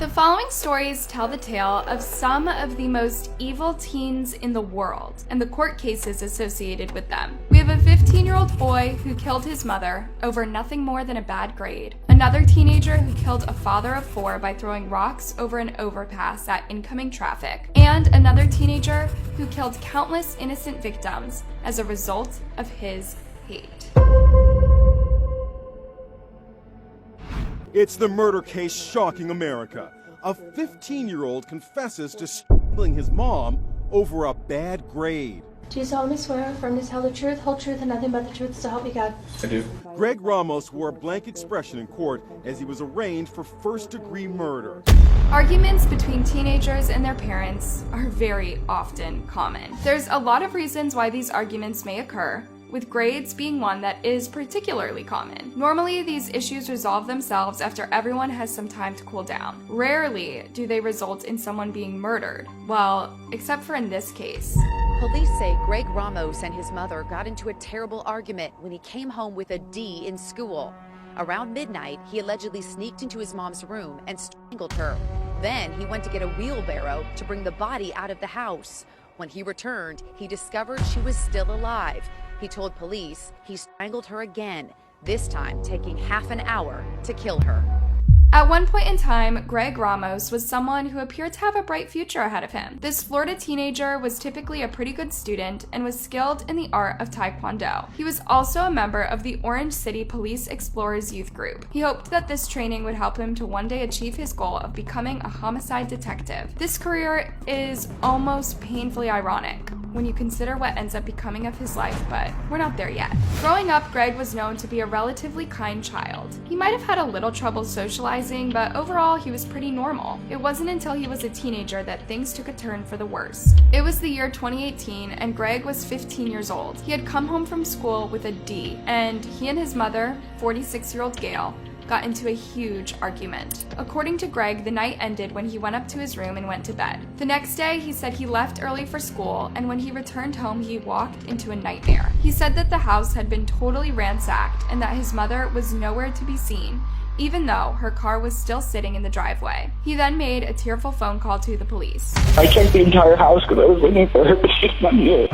The following stories tell the tale of some of the most evil teens in the world and the court cases associated with them. We have a 15-year-old boy who killed his mother over nothing more than a bad grade, another teenager who killed a father of 4 by throwing rocks over an overpass at incoming traffic, and another teenager who killed countless innocent victims as a result of his hate. It's the murder case shocking America. A 15-year-old confesses to strangling his mom over a bad grade. Do you solemnly swear or affirm to tell the truth, whole truth, and nothing but the truth, so help me God? I do. Greg Ramos wore a blank expression in court as he was arraigned for first-degree murder. Arguments between teenagers and their parents are very often common. There's a lot of reasons why these arguments may occur, with grades being one that is particularly common. Normally, these issues resolve themselves after everyone has some time to cool down. Rarely do they result in someone being murdered. Well, except for in this case. Police say Greg Ramos and his mother got into a terrible argument when he came home with a D in school. Around midnight, he allegedly sneaked into his mom's room and strangled her. Then he went to get a wheelbarrow to bring the body out of the house. When he returned, he discovered she was still alive. He told police he strangled her again, this time taking half an hour to kill her. At one point in time, Greg Ramos was someone who appeared to have a bright future ahead of him. This Florida teenager was typically a pretty good student and was skilled in the art of Taekwondo. He was also a member of the Orange City Police Explorers Youth Group. He hoped that this training would help him to one day achieve his goal of becoming a homicide detective. This career is almost painfully ironic when you consider what ends up becoming of his life, but we're not there yet. Growing up, Greg was known to be a relatively kind child. He might have had a little trouble socializing, but overall he was pretty normal. It wasn't until he was a teenager that things took a turn for the worse. It was the year 2018 and Greg was 15 years old. He had come home from school with a D, and he and his mother, 46-year-old Gail, got into a huge argument. According to Greg, the night ended when he went up to his room and went to bed. The next day, he said he left early for school, and when he returned home, he walked into a nightmare. He said that the house had been totally ransacked and that his mother was nowhere to be seen, even though her car was still sitting in the driveway. He then made a tearful phone call to the police. I checked the entire house because I was looking for her, but she's not here.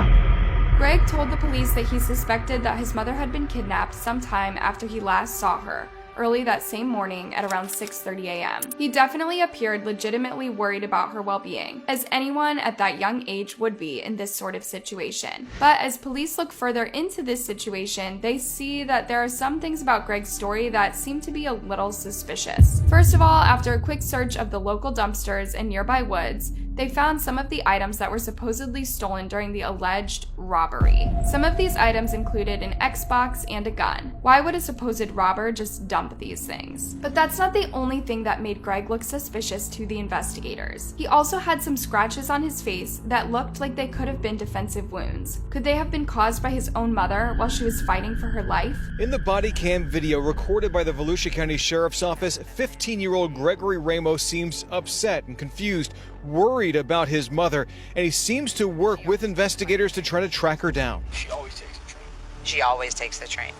Greg told the police that he suspected that his mother had been kidnapped sometime after he last saw her, early that same morning at around 6:30 a.m. He definitely appeared legitimately worried about her well-being, as anyone at that young age would be in this sort of situation. But as police look further into this situation, they see that there are some things about Greg's story that seem to be a little suspicious. First of all, after a quick search of the local dumpsters and nearby woods, they found some of the items that were supposedly stolen during the alleged robbery. Some of these items included an Xbox and a gun. Why would a supposed robber just dump these things? But that's not the only thing that made Greg look suspicious to the investigators. He also had some scratches on his face that looked like they could have been defensive wounds. Could they have been caused by his own mother while she was fighting for her life? In the body cam video recorded by the Volusia County Sheriff's Office, 15-year-old Gregory Ramos seems upset and confused, worried about his mother, and he seems to work with investigators to try to track her down. She always takes the train. She always takes the train.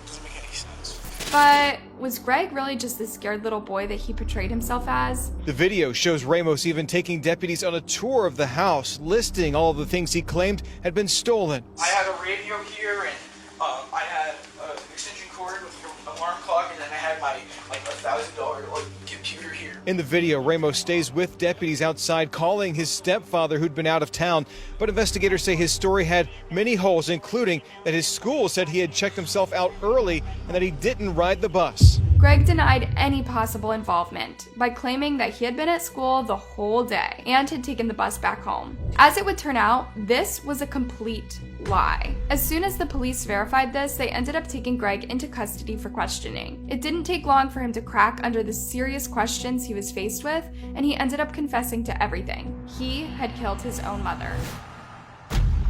Doesn't make any sense. But was Greg really just the scared little boy that he portrayed himself as? The video shows Ramos even taking deputies on a tour of the house, listing all of the things he claimed had been stolen. I had a radio here, and I had an extension cord with an alarm clock, and then I had my $1,000 computer here. In the video, Ramos stays with deputies outside, calling his stepfather who'd been out of town. But investigators say his story had many holes, including that his school said he had checked himself out early and that he didn't ride the bus. Greg denied any possible involvement by claiming that he had been at school the whole day and had taken the bus back home. As it would turn out, this was a complete lie. As soon as the police verified this, they ended up taking Greg into custody for questioning. It didn't take long for him to crack under the serious questions he was faced with, and he ended up confessing to everything. He had killed his own mother.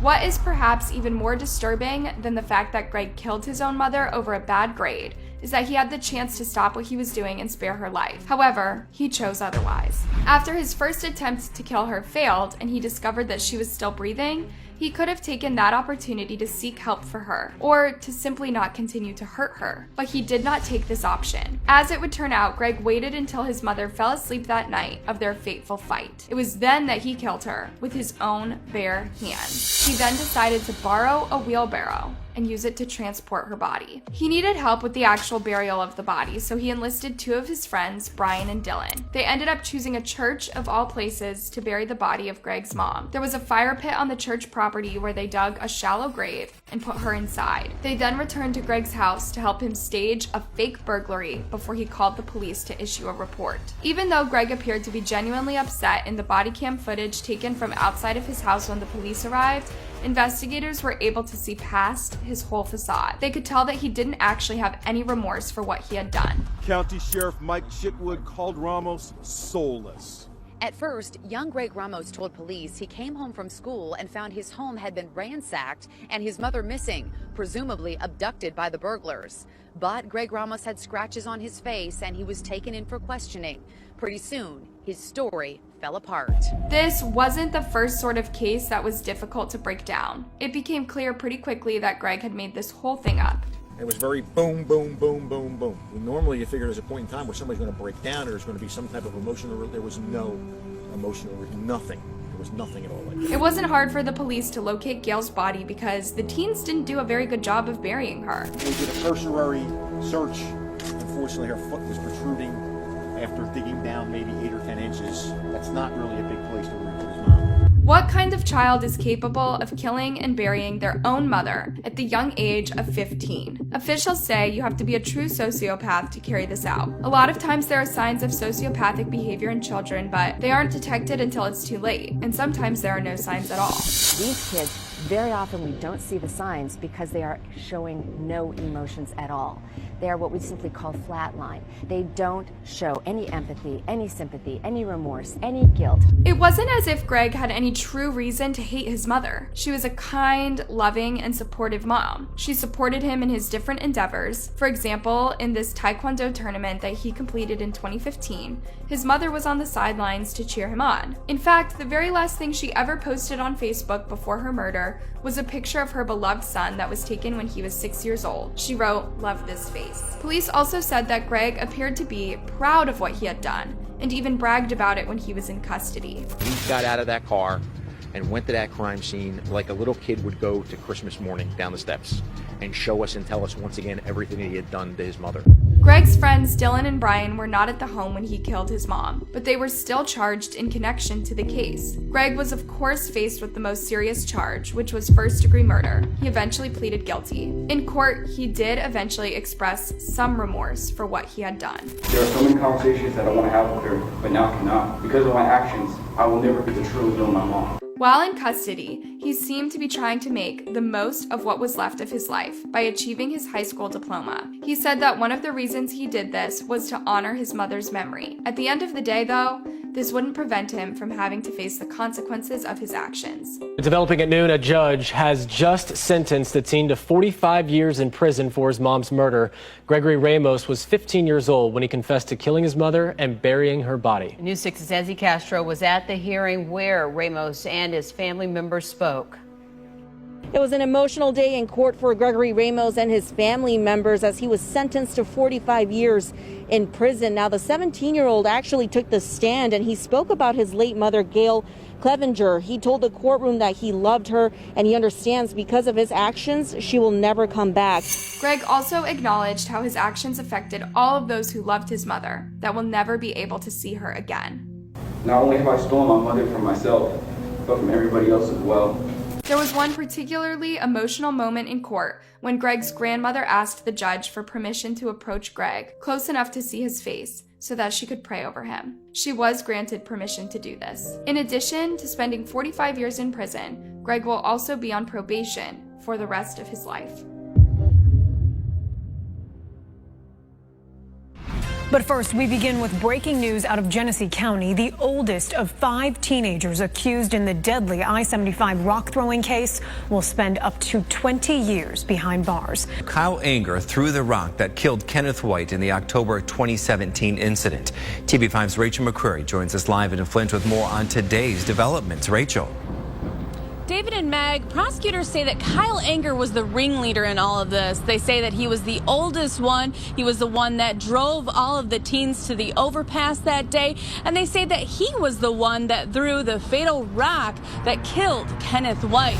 What is perhaps even more disturbing than the fact that Greg killed his own mother over a bad grade is that he had the chance to stop what he was doing and spare her life. However, he chose otherwise. After his first attempt to kill her failed and he discovered that she was still breathing, He could have taken that opportunity to seek help for her, or to simply not continue to hurt her, but he did not take this option. As it would turn out, Greg waited until his mother fell asleep that night of their fateful fight. It was then that he killed her with his own bare hands. He then decided to borrow a wheelbarrow and use it to transport her body. He needed help with the actual burial of the body, so he enlisted two of his friends, Brian and Dylan. They ended up choosing a church of all places to bury the body of Greg's mom. There was a fire pit on the church property where they dug a shallow grave and put her inside. They then returned to Greg's house to help him stage a fake burglary before he called the police to issue a report. Even though Greg appeared to be genuinely upset in the body cam footage taken from outside of his house when the police arrived, investigators were able to see past his whole facade. They could tell that he didn't actually have any remorse for what he had done. County Sheriff Mike Chitwood called Ramos soulless. At first, young Greg Ramos told police he came home from school and found his home had been ransacked and his mother missing, presumably abducted by the burglars. But Greg Ramos had scratches on his face and he was taken in for questioning. Pretty soon, his story fell apart. This wasn't the first sort of case that was difficult to break down. It became clear pretty quickly that Greg had made this whole thing up. It was very boom, boom, boom, boom, boom. Normally you figure there's a point in time where somebody's going to break down or there's going to be some type of emotional. There was no emotional, nothing. There was nothing at all like that. It wasn't hard for the police to locate Gail's body because the teens didn't do a very good job of burying her. They did a cursory search. Unfortunately, her foot was protruding after digging down maybe 8 or 10 inches. That's not really a big place to put his mom. What kind of child is capable of killing and burying their own mother at the young age of 15? Officials say you have to be a true sociopath to carry this out. A lot of times there are signs of sociopathic behavior in children, but they aren't detected until it's too late, and sometimes there are no signs at all. These kids, very often we don't see the signs because they are showing no emotions at all. They are what we simply call flatline. They don't show any empathy, any sympathy, any remorse, any guilt. It wasn't as if Greg had any true reason to hate his mother. She was a kind, loving, and supportive mom. She supported him in his different endeavors. For example, in this Taekwondo tournament that he completed in 2015, his mother was on the sidelines to cheer him on. In fact, the very last thing she ever posted on Facebook before her murder was a picture of her beloved son that was taken when he was 6 years old. She wrote, "Love this face." Police also said that Greg appeared to be proud of what he had done and even bragged about it when he was in custody. He got out of that car and went to that crime scene like a little kid would go to Christmas morning down the steps and show us and tell us once again everything that he had done to his mother. Greg's friends Dylan and Brian were not at the home when he killed his mom, but they were still charged in connection to the case. Greg was of course faced with the most serious charge, which was first-degree murder. He eventually pleaded guilty. In court, he did eventually express some remorse for what he had done. There are so many conversations that I want to have with her, but now cannot. Because of my actions, I will never get to truly know my mom. While in custody, he seemed to be trying to make the most of what was left of his life by achieving his high school diploma. He said that one of the reasons he did this was to honor his mother's memory. At the end of the day, though, this wouldn't prevent him from having to face the consequences of his actions. Developing at noon, a judge has just sentenced the teen to 45 years in prison for his mom's murder. Gregory Ramos was 15 years old when he confessed to killing his mother and burying her body. News 6's Ezzy Castro was at the hearing where Ramos and his family members spoke. It was an emotional day in court for Gregory Ramos and his family members as he was sentenced to 45 years in prison. Now, the 17-year-old actually took the stand and he spoke about his late mother, Gail Clevenger. He told the courtroom that he loved her and he understands because of his actions, she will never come back. Greg also acknowledged how his actions affected all of those who loved his mother that will never be able to see her again. Not only have I stolen my mother from myself, but from everybody else as well. There was one particularly emotional moment in court when Greg's grandmother asked the judge for permission to approach Greg close enough to see his face so that she could pray over him. She was granted permission to do this. In addition to spending 45 years in prison, Greg will also be on probation for the rest of his life. But first, we begin with breaking news out of Genesee County. The oldest of 5 teenagers accused in the deadly I-75 rock throwing case will spend up to 20 years behind bars. Kyle Anger threw the rock that killed Kenneth White in the October 2017 incident. TV5's Rachel McCreary joins us live in Flint with more on today's developments. Rachel. David and Meg, prosecutors say that Kyle Anger was the ringleader in all of this. They say that he was the oldest one. He was the one that drove all of the teens to the overpass that day. And they say that he was the one that threw the fatal rock that killed Kenneth White.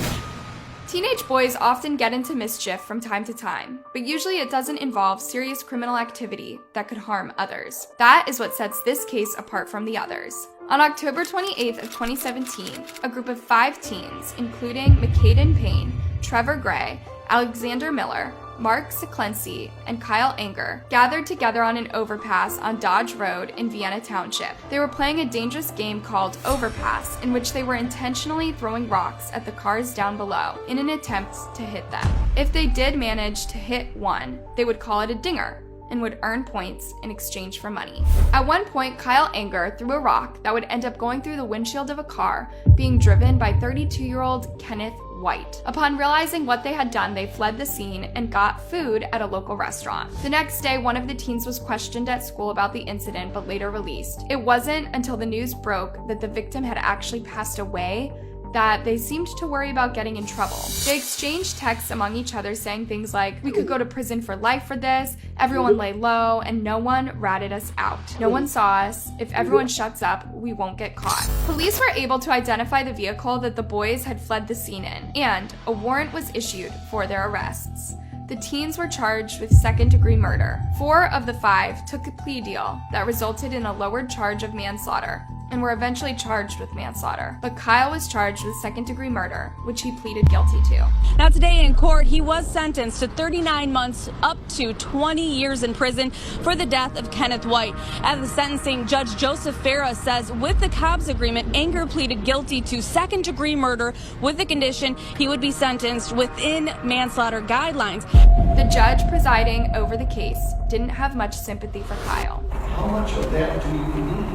Teenage boys often get into mischief from time to time, but usually it doesn't involve serious criminal activity that could harm others. That is what sets this case apart from the others. On October 28th of 2017, a group of 5 teens, including McCaden Payne, Trevor Gray, Alexander Miller, Mark Seclency, and Kyle Anger, gathered together on an overpass on Dodge Road in Vienna Township. They were playing a dangerous game called Overpass, in which they were intentionally throwing rocks at the cars down below in an attempt to hit them. If they did manage to hit one, they would call it a dinger and would earn points in exchange for money. At one point, Kyle Anger threw a rock that would end up going through the windshield of a car being driven by 32-year-old Kenneth White. Upon realizing what they had done, they fled the scene and got food at a local restaurant. The next day, one of the teens was questioned at school about the incident, but later released. It wasn't until the news broke that the victim had actually passed away that they seemed to worry about getting in trouble. They exchanged texts among each other saying things like, "We could go to prison for life for this, everyone lay low, and no one ratted us out. No one saw us. If everyone shuts up, we won't get caught." Police were able to identify the vehicle that the boys had fled the scene in, and a warrant was issued for their arrests. The teens were charged with second-degree murder. 4 of the 5 took a plea deal that resulted in a lowered charge of manslaughter, and were eventually charged with manslaughter. But Kyle was charged with second-degree murder, which he pleaded guilty to. Now today in court, he was sentenced to 39 months up to 20 years in prison for the death of Kenneth White. At the sentencing, Judge Joseph Farah says with the Cobbs agreement, Anger pleaded guilty to second-degree murder with the condition he would be sentenced within manslaughter guidelines. The judge presiding over the case didn't have much sympathy for Kyle. How much of that do you need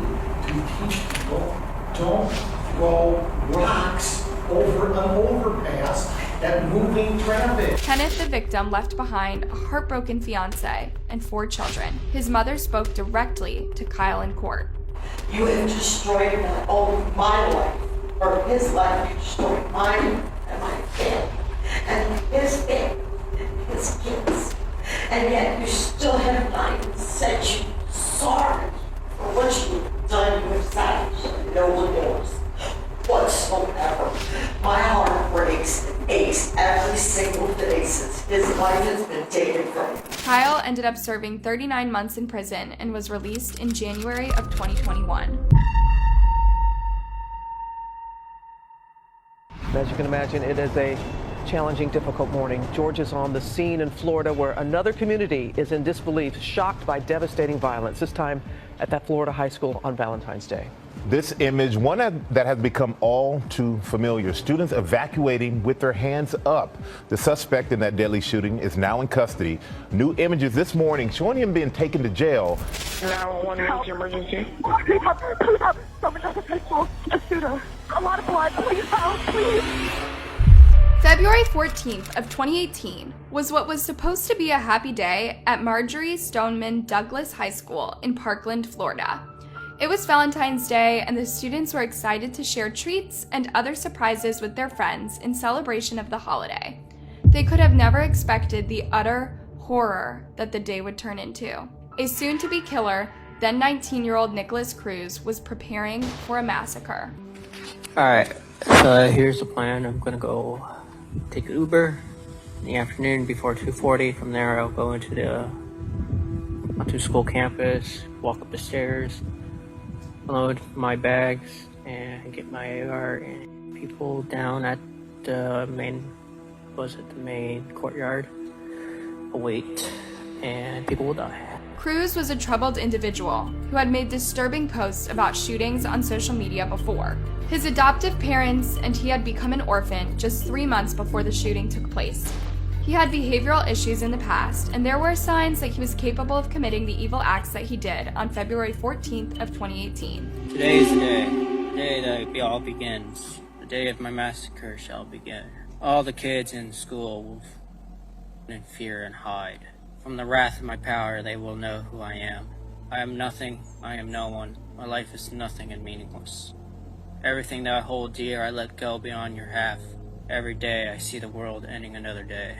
to teach people don't throw rocks over an overpass at moving traffic? Kenneth, the victim, left behind a heartbroken fiance and 4 children. His mother spoke directly to Kyle in court. You have destroyed not only my life, or his life, you destroyed mine and my family, and his family, and his kids. And yet you still have not said you sorry for what you've done. You have savaged no remorse whatsoever. My heart breaks and aches every single day since his life has been taken from him. Kyle ended up serving 39 months in prison and was released in January of 2021. As you can imagine, it is a challenging, difficult morning. George is on the scene in Florida where another community is in disbelief, shocked by devastating violence, this time at that Florida high school on Valentine's Day. This image, one that has become all too familiar. Students evacuating with their hands up. The suspect in that deadly shooting is now in custody. New images this morning showing him being taken to jail. 911 emergency. Please help, please help. Someone just high school. A shooter. A lot of blood. Please help, please. February 14th of 2018 was what was supposed to be a happy day at Marjorie Stoneman Douglas High School in Parkland, Florida. It was Valentine's Day, and the students were excited to share treats and other surprises with their friends in celebration of the holiday. They could have never expected the utter horror that the day would turn into. A soon-to-be killer, then 19-year-old Nicholas Cruz, was preparing for a massacre. Alright, so here's the plan. I'm gonna go take an Uber in the afternoon before 2:40. From there, I'll go onto school campus, walk up the stairs, load my bags, and get my AR. And people down at the main courtyard will wait, and people will die. Cruz was a troubled individual who had made disturbing posts about shootings on social media before. His adoptive parents and he had become an orphan just 3 months before the shooting took place. He had behavioral issues in the past, and there were signs that he was capable of committing the evil acts that he did on February 14th of 2018. Today is the day that it all begins. The day of my massacre shall begin. All the kids in school will in fear and hide. From the wrath of my power, they will know who I am. I am nothing, I am no one. My life is nothing and meaningless. Everything that I hold dear, I let go beyond your half. Every day, I see the world ending another day.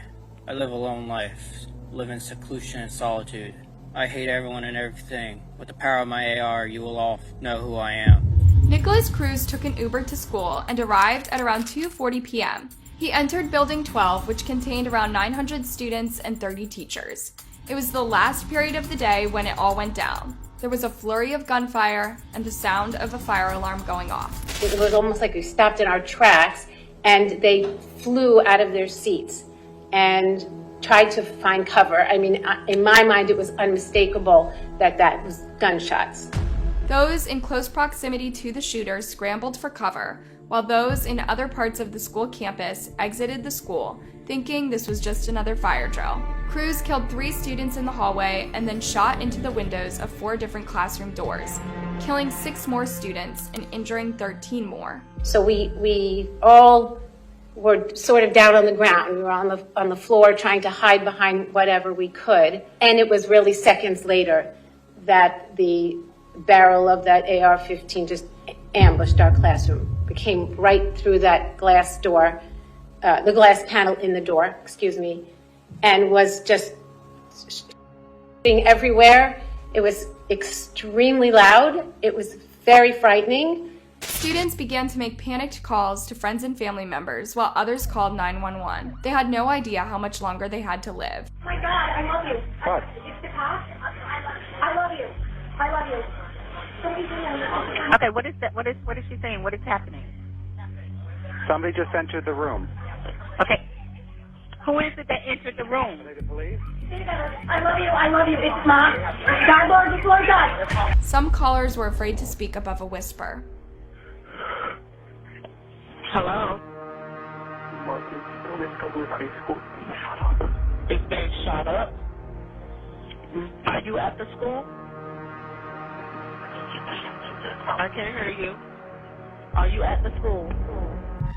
I live a lone life, live in seclusion and solitude. I hate everyone and everything. With the power of my AR, you will all know who I am. Nicholas Cruz took an Uber to school and arrived at around 2:40 p.m. He entered Building 12, which contained around 900 students and 30 teachers. It was the last period of the day when it all went down. There was a flurry of gunfire and the sound of a fire alarm going off. It was almost like we stopped in our tracks and they flew out of their seats and tried to find cover. I mean, in my mind, it was unmistakable that that was gunshots. Those in close proximity to the shooter scrambled for cover, while those in other parts of the school campus exited the school, thinking this was just another fire drill. Cruz killed 3 students in the hallway and then shot into the windows of 4 different classroom doors, killing 6 more students and injuring 13 more. So we all were sort of down on the ground. We were on the floor trying to hide behind whatever we could. And it was really seconds later that the barrel of that AR-15 just ambushed our classroom. It came right through that glass door, the glass panel in the door, and was just shooting everywhere. It was extremely loud. It was very frightening. Students began to make panicked calls to friends and family members while others called 911. They had no idea how much longer they had to live. Oh my God, I love you. What? It's the cops. I love you. I love you. Okay, what is that? What is she saying? What is happening? Somebody just entered the room. Okay. Who is it that entered the room? Are they the police? I love you. I love you. It's Mom. God, Lord, Lord God. Some callers were afraid to speak above a whisper. Hello? Is they shot up? Are you at the school? I can't hear you. Are you at the school?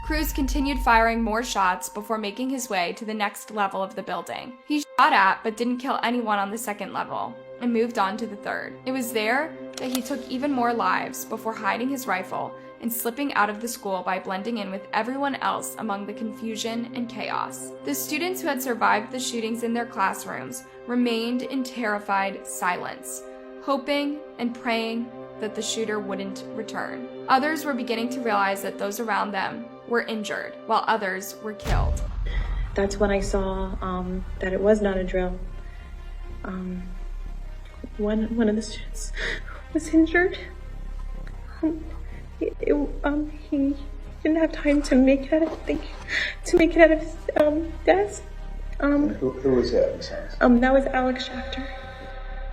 Cruz continued firing more shots before making his way to the next level of the building. He shot at but didn't kill anyone on the second level and moved on to the third. It was there that he took even more lives before hiding his rifle and slipping out of the school by blending in with everyone else among the confusion and chaos. The students who had survived the shootings in their classrooms remained in terrified silence, hoping and praying that the shooter wouldn't return. Others were beginning to realize that those around them were injured, while others were killed. That's when I saw that it was not a drill. One of the students was injured. He didn't have time to make it out of his desk. Who was that, Ms. Hans? That was Alex Schachter.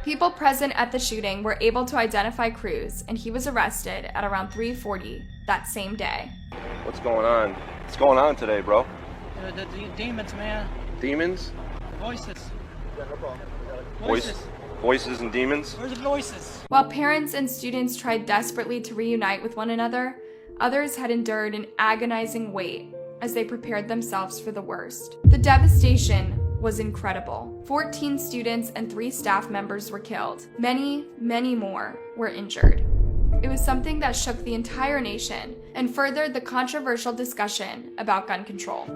People present at the shooting were able to identify Cruz, and he was arrested at around 3:40 that same day. What's going on? What's going on today, bro? The demons, man. Demons? Voices. Yeah, no problem. Voices and demons? Where's the voices? While parents and students tried desperately to reunite with one another, others had endured an agonizing wait as they prepared themselves for the worst. The devastation was incredible. 14 students and 3 staff members were killed. Many, many more were injured. It was something that shook the entire nation and furthered the controversial discussion about gun control.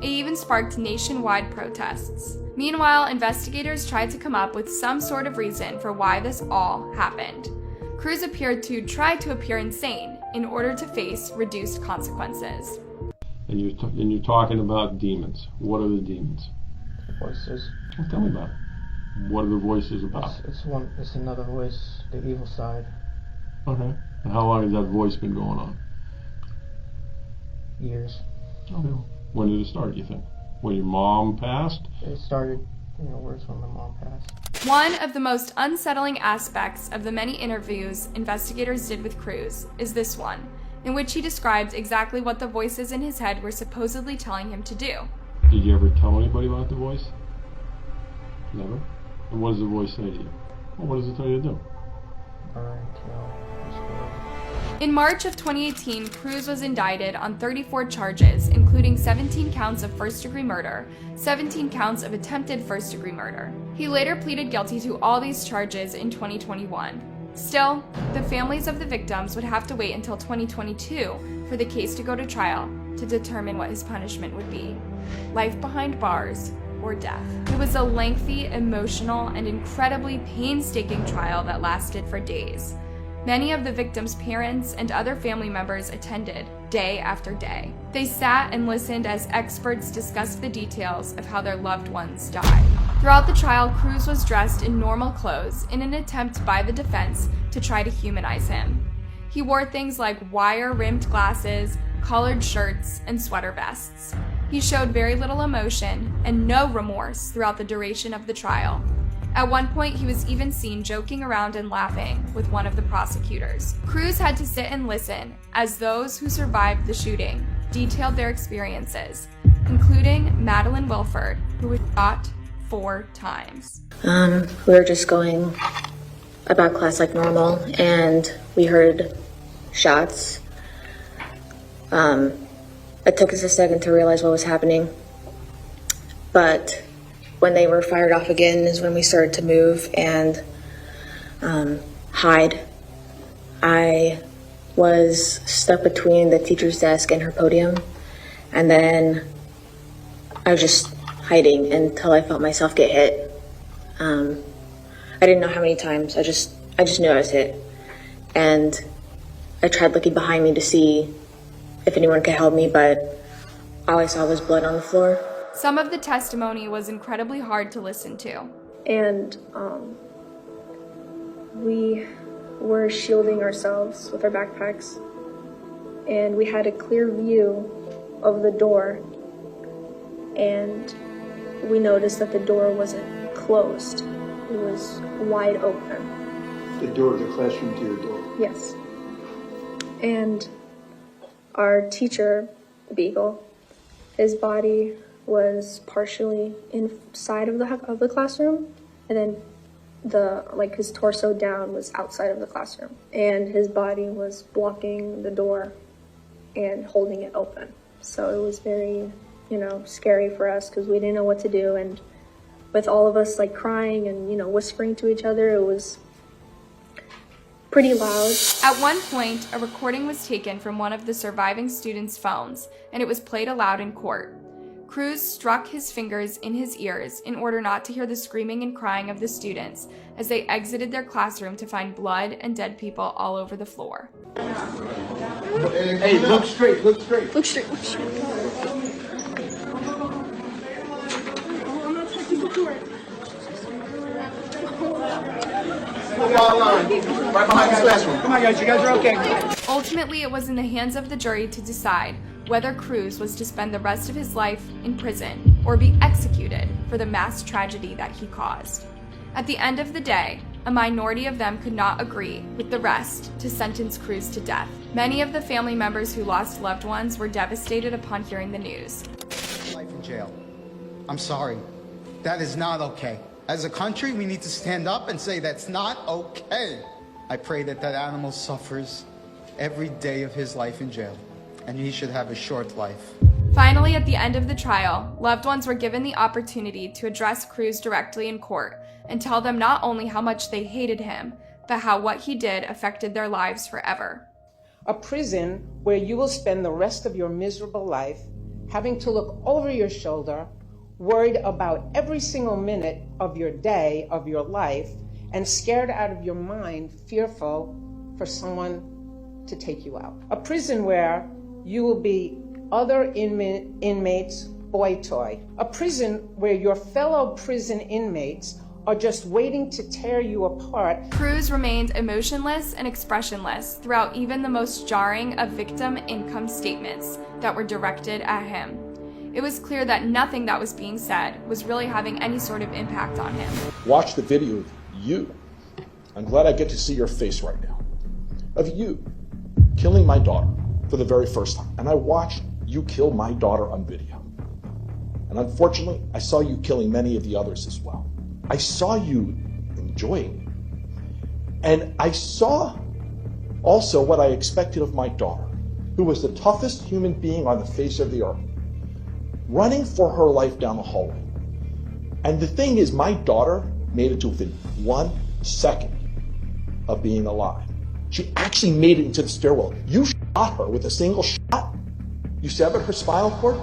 It even sparked nationwide protests. Meanwhile, investigators tried to come up with some sort of reason for why this all happened. Cruz appeared to try to appear insane in order to face reduced consequences. And you're talking about demons. What are the demons? Voices. Well, tell me about it. What are the voices about? It's another voice, the evil side. Okay. And how long has that voice been going on? Years. Okay. When did it start, you think? When your mom passed? It started, worse when my mom passed. One of the most unsettling aspects of the many interviews investigators did with Cruz is this one, in which he described exactly what the voices in his head were supposedly telling him to do. Did you ever tell anybody about the voice? Never? And what does the voice say to you? Well, what does it tell you to do? Burn, kill, destroy. In March of 2018, Cruz was indicted on 34 charges, including 17 counts of first-degree murder, 17 counts of attempted first-degree murder. He later pleaded guilty to all these charges in 2021. Still, the families of the victims would have to wait until 2022 for the case to go to trial to determine what his punishment would be: life behind bars or death. It was a lengthy, emotional, and incredibly painstaking trial that lasted for days. Many of the victims' parents and other family members attended day after day. They sat and listened as experts discussed the details of how their loved ones died. Throughout the trial, Cruz was dressed in normal clothes in an attempt by the defense to try to humanize him. He wore things like wire-rimmed glasses, collared shirts, and sweater vests. He showed very little emotion and no remorse throughout the duration of the trial. At one point, he was even seen joking around and laughing with one of the prosecutors. Cruz had to sit and listen as those who survived the shooting detailed their experiences, including Madeline Wilford, who was shot 4 times. We were just going about class like normal, and we heard shots. It took us a second to realize what was happening, but when they were fired off again is when we started to move and hide. I was stuck between the teacher's desk and her podium, and then I was just hiding until I felt myself get hit. I didn't know how many times. I just knew I was hit, and I tried looking behind me to see if anyone could help me, but all I saw was blood on the floor. Some of the testimony was incredibly hard to listen to. And we were shielding ourselves with our backpacks, and we had a clear view of the door, and we noticed that the door wasn't closed. It was wide open. The door of the classroom to your door? Yes. And our teacher, Beagle, his body was partially inside of the classroom, and then his torso down was outside of the classroom, and his body was blocking the door and holding it open. So it was very, scary for us because we didn't know what to do, and with all of us crying and whispering to each other, it was pretty loud. At one point, a recording was taken from one of the surviving students' phones, and it was played aloud in court. Cruz struck his fingers in his ears in order not to hear the screaming and crying of the students as they exited their classroom to find blood and dead people all over the floor. Hey, look straight, look straight. Look straight, look straight. Right behind this classroom. Come on, guys, you guys are okay. Ultimately, it was in the hands of the jury to decide whether Cruz was to spend the rest of his life in prison or be executed for the mass tragedy that he caused. At the end of the day, a minority of them could not agree with the rest to sentence Cruz to death. Many of the family members who lost loved ones were devastated upon hearing the news. Life in jail. I'm sorry. That is not okay. As a country, we need to stand up and say that's not okay. I pray that that animal suffers every day of his life in jail, and he should have a short life. Finally, at the end of the trial, loved ones were given the opportunity to address Cruz directly in court and tell them not only how much they hated him, but how what he did affected their lives forever. A prison where you will spend the rest of your miserable life having to look over your shoulder, worried about every single minute of your day, of your life, and scared out of your mind, fearful for someone to take you out. A prison where you will be other inmates' boy toy. A prison where your fellow prison inmates are just waiting to tear you apart. Cruz remained emotionless and expressionless throughout even the most jarring of victim income statements that were directed at him. It was clear that nothing that was being said was really having any sort of impact on him. Watch the video of you. I'm glad I get to see your face right now. Of you killing my daughter for the very first time. And I watched you kill my daughter on video. And unfortunately, I saw you killing many of the others as well. I saw you enjoying it. And I saw also what I expected of my daughter, who was the toughest human being on the face of the earth, running for her life down the hallway. And the thing is, my daughter made it to within 1 second of being alive. She actually made it into the stairwell. You shot her with a single shot. You severed her spinal cord,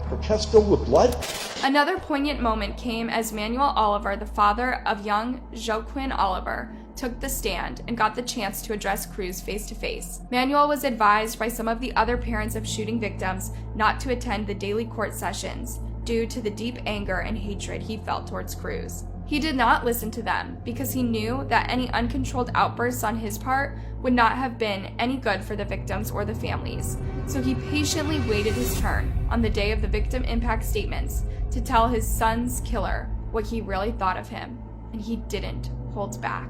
her chest filled with blood. Another poignant moment came as Manuel Oliver, the father of young Joaquin Oliver, took the stand and got the chance to address Cruz face to face. Manuel was advised by some of the other parents of shooting victims not to attend the daily court sessions due to the deep anger and hatred he felt towards Cruz. He did not listen to them because he knew that any uncontrolled outbursts on his part would not have been any good for the victims or the families. So he patiently waited his turn on the day of the victim impact statements to tell his son's killer what he really thought of him, and he didn't hold back.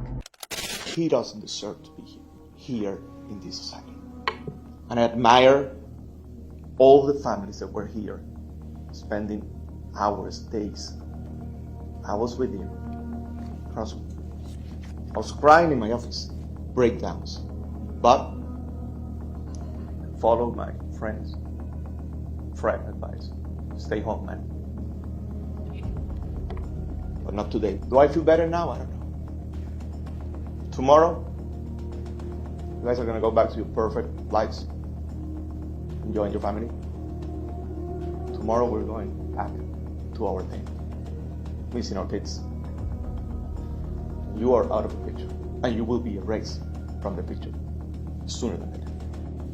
He doesn't deserve to be here in this society. And I admire all the families that were here, spending hours, days. I was with you. I was crying in my office, breakdowns. But follow my friend advice. Stay home, man. But not today. Do I feel better now? I don't know. Tomorrow, you guys are gonna go back to your perfect lives, enjoying your family. Tomorrow we're going back to our thing, missing our kids. You are out of the picture, and you will be erased from the picture sooner than later.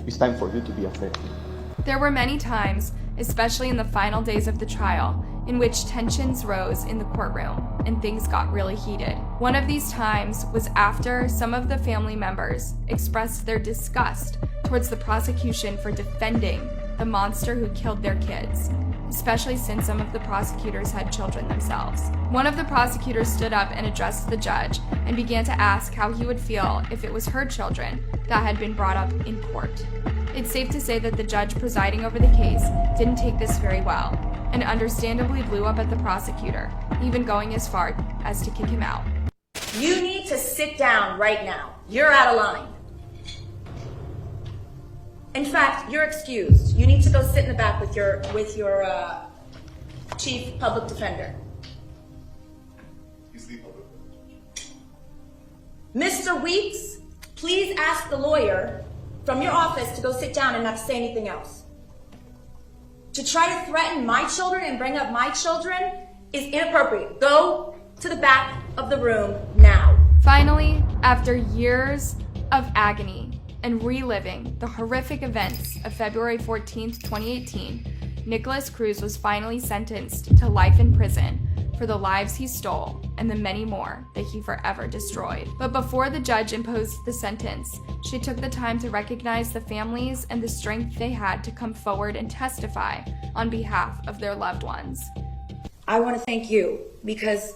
It's time for you to be afraid. There were many times, especially in the final days of the trial, in which tensions rose in the courtroom and things got really heated. One of these times was after some of the family members expressed their disgust towards the prosecution for defending the monster who killed their kids, especially since some of the prosecutors had children themselves. One of the prosecutors stood up and addressed the judge and began to ask how he would feel if it was her children that had been brought up in court. It's safe to say that the judge presiding over the case didn't take this very well, and understandably blew up at the prosecutor, even going as far as to kick him out. You need to sit down right now. You're out of line. In fact, you're excused. You need to go sit in the back with your chief public defender. Mr. Weeks, please ask the lawyer from your office to go sit down and not say anything else. To try to threaten my children and bring up my children is inappropriate. Go to the back of the room now. Finally, after years of agony and reliving the horrific events of February 14th, 2018, Nicholas Cruz was finally sentenced to life in prison for the lives he stole and the many more that he forever destroyed. But before the judge imposed the sentence, she took the time to recognize the families and the strength they had to come forward and testify on behalf of their loved ones. I want to thank you because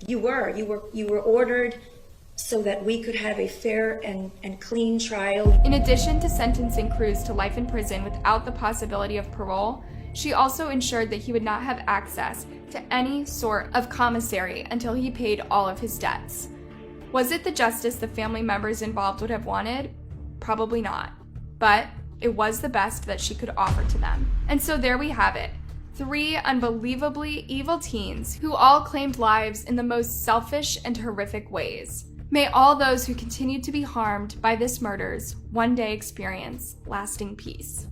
you were ordered so that we could have a fair and clean trial. In addition to sentencing Cruz to life in prison without the possibility of parole, she also ensured that he would not have access to any sort of commissary until he paid all of his debts. Was it the justice the family members involved would have wanted? Probably not. But it was the best that she could offer to them. And so there we have it. 3 unbelievably evil teens who all claimed lives in the most selfish and horrific ways. May all those who continue to be harmed by this murders one day experience lasting peace.